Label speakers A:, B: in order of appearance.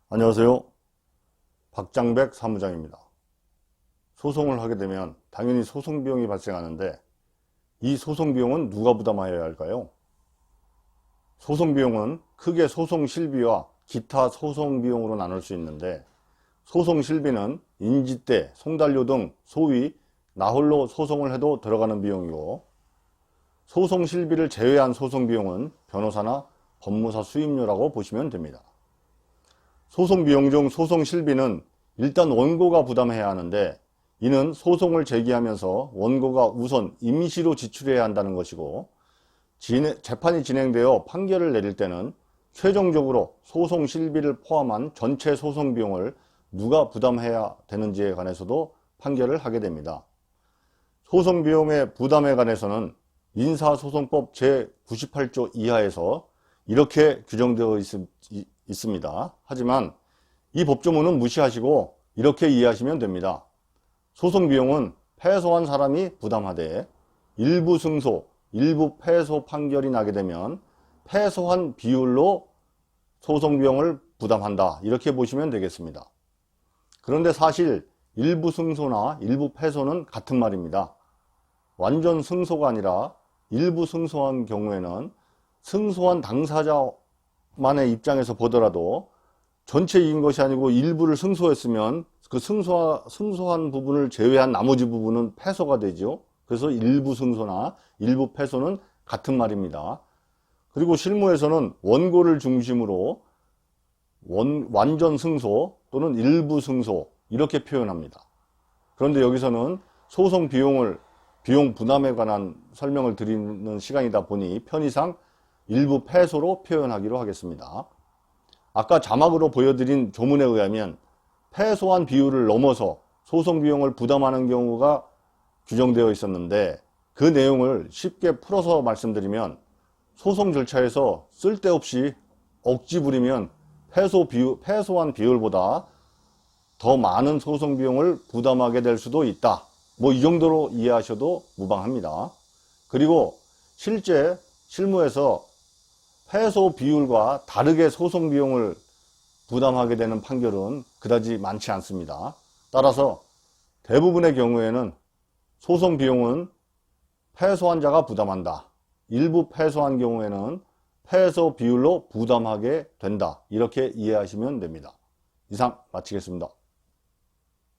A: 안녕하세요. 박장백 사무장입니다. 소송을 하게 되면 당연히 소송 비용이 발생하는데 이 소송 비용은 누가 부담하여야 할까요? 소송 비용은 크게 소송 실비와 기타 소송 비용으로 나눌 수 있는데, 소송 실비는 인지대, 송달료 등 소위 나홀로 소송을 해도 들어가는 비용이고, 소송 실비를 제외한 소송 비용은 변호사나 법무사 수임료라고 보시면 됩니다. 소송 비용 중 소송 실비는 일단 원고가 부담해야 하는데, 이는 소송을 제기하면서 원고가 우선 임시로 지출해야 한다는 것이고, 재판이 진행되어 판결을 내릴 때는 최종적으로 소송 실비를 포함한 전체 소송 비용을 누가 부담해야 되는지에 관해서도 판결을 하게 됩니다. 소송 비용의 부담에 관해서는 민사소송법 제98조 이하에서 이렇게 규정되어 있습니다. 하지만 이 법조문은 무시하시고 이렇게 이해하시면 됩니다. 소송 비용은 패소한 사람이 부담하되 일부 승소, 일부 패소 판결이 나게 되면 패소한 비율로 소송 비용을 부담한다, 이렇게 보시면 되겠습니다. 그런데 사실 일부 승소나 일부 패소는 같은 말입니다. 완전 승소가 아니라 일부 승소한 경우에는 승소한 당사자만의 입장에서 보더라도 전체 이긴 것이 아니고 일부를 승소했으면 그 승소한 부분을 제외한 나머지 부분은 패소가 되죠. 그래서 일부 승소나 일부 패소는 같은 말입니다. 그리고 실무에서는 원고를 중심으로 완전 승소 또는 일부 승소 이렇게 표현합니다. 그런데 여기서는 소송 비용 부담에 관한 설명을 드리는 시간이다 보니 편의상 일부 패소로 표현하기로 하겠습니다. 아까 자막으로 보여드린 조문에 의하면 패소한 비율을 넘어서 소송 비용을 부담하는 경우가 규정되어 있었는데, 그 내용을 쉽게 풀어서 말씀드리면, 소송 절차에서 쓸데없이 억지 부리면 패소한 비율보다 더 많은 소송 비용을 부담하게 될 수도 있다. 이 정도로 이해하셔도 무방합니다. 그리고 실제 실무에서 패소 비율과 다르게 소송 비용을 부담하게 되는 판결은 그다지 많지 않습니다. 따라서 대부분의 경우에는 소송 비용은 패소한 자가 부담한다, 일부 패소한 경우에는 패소 비율로 부담하게 된다, 이렇게 이해하시면 됩니다. 이상 마치겠습니다.